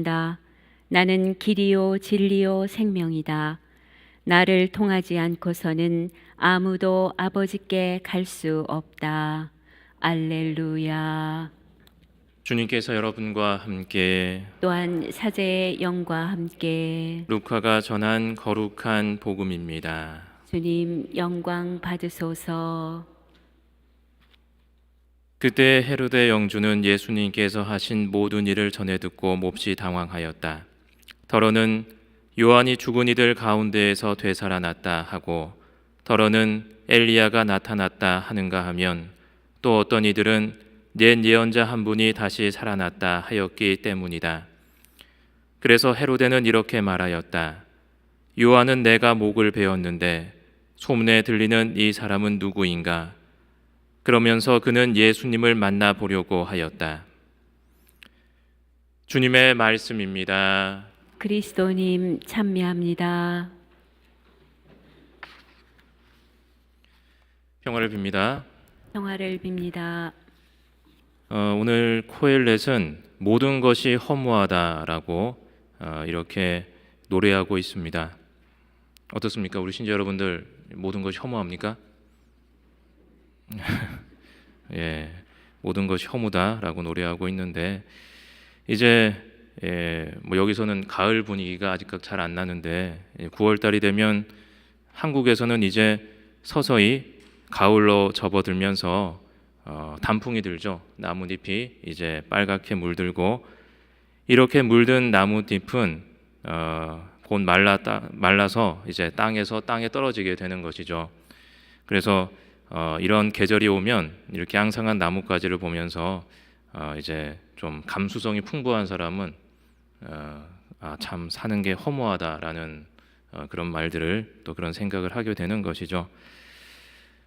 다. 나는 길이요 진리요 생명이다. 나를 통하지 않고서는 아무도 아버지께 갈 수 없다. 알렐루야. 주님께서 여러분과 함께 또한 사제의 영과 함께 루카가 전한 거룩한 복음입니다. 주님 영광 받으소서. 그때 헤로데 영주는 예수님께서 하신 모든 일을 전해 듣고 몹시 당황하였다. 더러는 요한이 죽은 이들 가운데에서 되살아났다 하고, 더러는 엘리야가 나타났다 하는가 하면, 또 어떤 이들은 옛 예언자 한 분이 다시 살아났다 하였기 때문이다. 그래서 헤로데는 이렇게 말하였다. 요한은 내가 목을 베었는데 소문에 들리는 이 사람은 누구인가? 그러면서 그는 예수님을 만나보려고 하였다. 주님의 말씀입니다. 그리스도님 찬미합니다. 평화를 빕니다. 평화를 빕니다. 오늘 코엘렛은 모든 것이 허무하다라고 이렇게 노래하고 있습니다. 어떻습니까? 우리 신자 여러분들 모든 것이 허무합니까? 예, 모든 것이 허무다라고 노래하고 있는데 이제 뭐 여기서는 가을 분위기가 아직 잘 안 나는데 9월 달이 되면 한국에서는 이제 서서히 가을로 접어들면서 단풍이 들죠. 나뭇잎이 이제 빨갛게 물들고, 이렇게 물든 나뭇잎은 곧 말라서 이제 땅에 떨어지게 되는 것이죠. 그래서 이런 계절이 오면 이렇게 앙상한 나뭇가지를 보면서 이제 좀 감수성이 풍부한 사람은 참 사는 게 허무하다라는 그런 말들을, 또 그런 생각을 하게 되는 것이죠.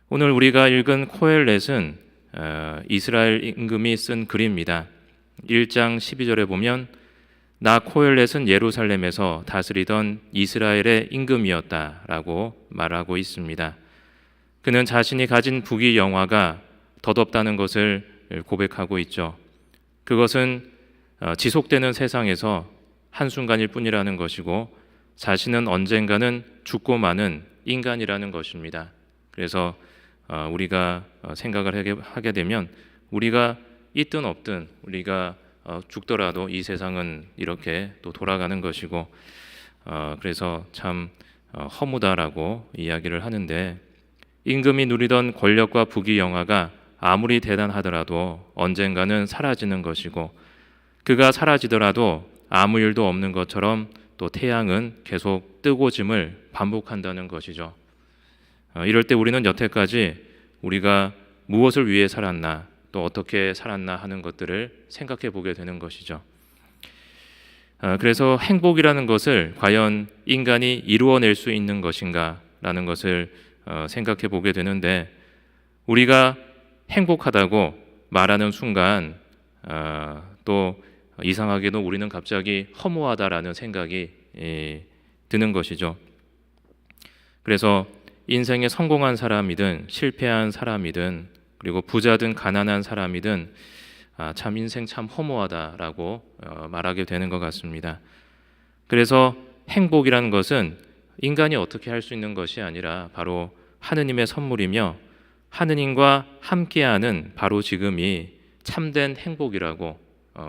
오늘 우리가 읽은 코엘렛은 이스라엘 임금이 쓴 글입니다. 1장 12절에 보면 나 코엘렛은 예루살렘에서 다스리던 이스라엘의 임금이었다라고 말하고 있습니다. 그는 자신이 가진 부귀 영화가 덧없다는 것을 고백하고 있죠. 그것은 지속되는 세상에서 한순간일 뿐이라는 것이고, 자신은 언젠가는 죽고 마는 인간이라는 것입니다. 그래서 우리가 생각을 하게 되면 우리가 있든 없든 우리가 죽더라도 이 세상은 이렇게 또 돌아가는 것이고, 그래서 참 허무다라고 이야기를 하는데, 임금이 누리던 권력과 부귀 영화가 아무리 대단하더라도 언젠가는 사라지는 것이고, 그가 사라지더라도 아무 일도 없는 것처럼 또 태양은 계속 뜨고 짐을 반복한다는 것이죠. 이럴 때 우리는 여태까지 우리가 무엇을 위해 살았나, 또 어떻게 살았나 하는 것들을 생각해 보게 되는 것이죠. 그래서 행복이라는 것을 과연 인간이 이루어낼 수 있는 것인가 라는 것을 생각해 보게 되는데, 우리가 행복하다고 말하는 순간 또 이상하게도 우리는 갑자기 허무하다라는 생각이 드는 것이죠. 그래서 인생에 성공한 사람이든 실패한 사람이든, 그리고 부자든 가난한 사람이든 참 인생 참 허무하다라고 말하게 되는 것 같습니다. 그래서 행복이라는 것은 인간이 어떻게 할 수 있는 것이 아니라 바로 하느님의 선물이며, 하느님과 함께하는 바로 지금이 참된 행복이라고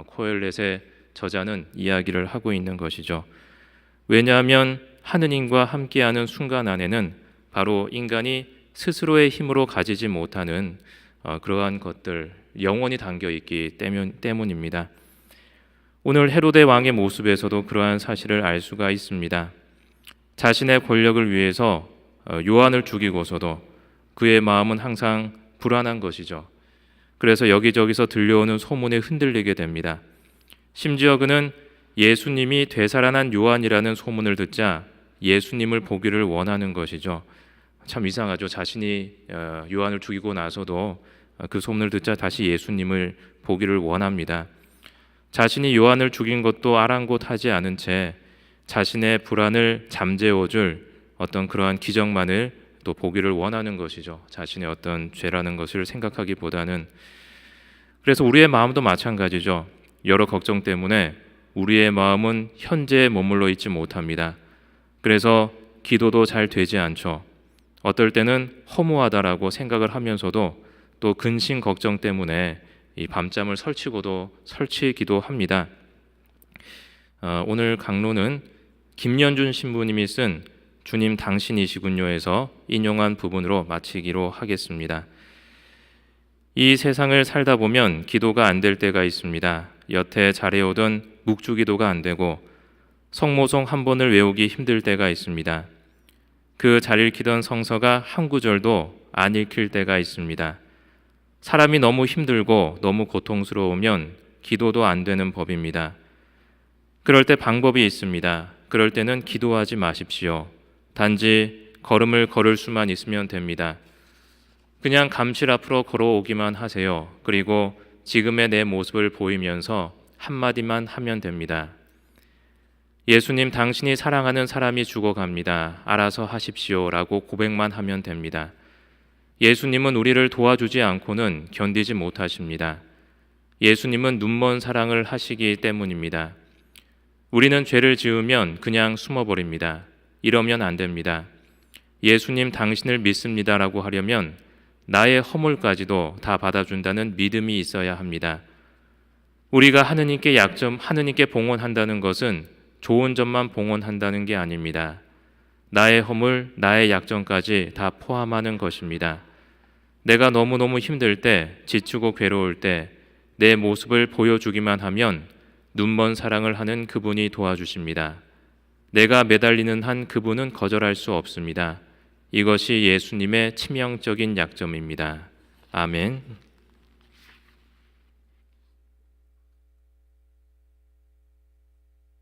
코엘렛의 저자는 이야기를 하고 있는 것이죠. 왜냐하면 하느님과 함께하는 순간 안에는 바로 인간이 스스로의 힘으로 가지지 못하는 그러한 것들, 영원히 담겨 있기 때문입니다. 오늘 헤로데 왕의 모습에서도 그러한 사실을 알 수가 있습니다. 자신의 권력을 위해서 요한을 죽이고서도 그의 마음은 항상 불안한 것이죠. 그래서 여기저기서 들려오는 소문에 흔들리게 됩니다. 심지어 그는 예수님이 되살아난 요한이라는 소문을 듣자 예수님을 보기를 원하는 것이죠. 참 이상하죠. 자신이 요한을 죽이고 나서도 그 소문을 듣자 다시 예수님을 보기를 원합니다. 자신이 요한을 죽인 것도 아랑곳하지 않은 채 자신의 불안을 잠재워줄 어떤 그러한 기적만을 또 보기를 원하는 것이죠. 자신의 어떤 죄라는 것을 생각하기보다는. 그래서 우리의 마음도 마찬가지죠. 여러 걱정 때문에 우리의 마음은 현재에 머물러 있지 못합니다. 그래서 기도도 잘 되지 않죠. 어떨 때는 허무하다라고 생각을 하면서도 또 근심 걱정 때문에 이 밤잠을 설치기도 합니다. 오늘 강론은 김연준 신부님이 쓴 주님 당신이시군요에서 인용한 부분으로 마치기로 하겠습니다. 이 세상을 살다 보면 기도가 안 될 때가 있습니다. 여태 잘해오던 묵주기도가 안 되고 성모송 한 번을 외우기 힘들 때가 있습니다. 그 잘 읽히던 성서가 한 구절도 안 읽힐 때가 있습니다. 사람이 너무 힘들고 너무 고통스러우면 기도도 안 되는 법입니다. 그럴 때 방법이 있습니다. 그럴 때는 기도하지 마십시오. 단지 걸음을 걸을 수만 있으면 됩니다. 그냥 감실 앞으로 걸어오기만 하세요. 그리고 지금의 내 모습을 보이면서 한마디만 하면 됩니다. 예수님, 당신이 사랑하는 사람이 죽어갑니다. 알아서 하십시오. 라고 고백만 하면 됩니다. 예수님은 우리를 도와주지 않고는 견디지 못하십니다. 예수님은 눈먼 사랑을 하시기 때문입니다. 우리는 죄를 지으면 그냥 숨어버립니다. 이러면 안 됩니다. 예수님, 당신을 믿습니다라고 하려면 나의 허물까지도 다 받아준다는 믿음이 있어야 합니다. 우리가 하느님께 봉헌한다는 것은 좋은 점만 봉헌한다는 게 아닙니다. 나의 허물, 나의 약점까지 다 포함하는 것입니다. 내가 너무너무 힘들 때, 지치고 괴로울 때 내 모습을 보여주기만 하면 눈먼 사랑을 하는 그분이 도와주십니다. 내가 매달리는 한 그분은 거절할 수 없습니다. 이것이 예수님의 치명적인 약점입니다. 아멘.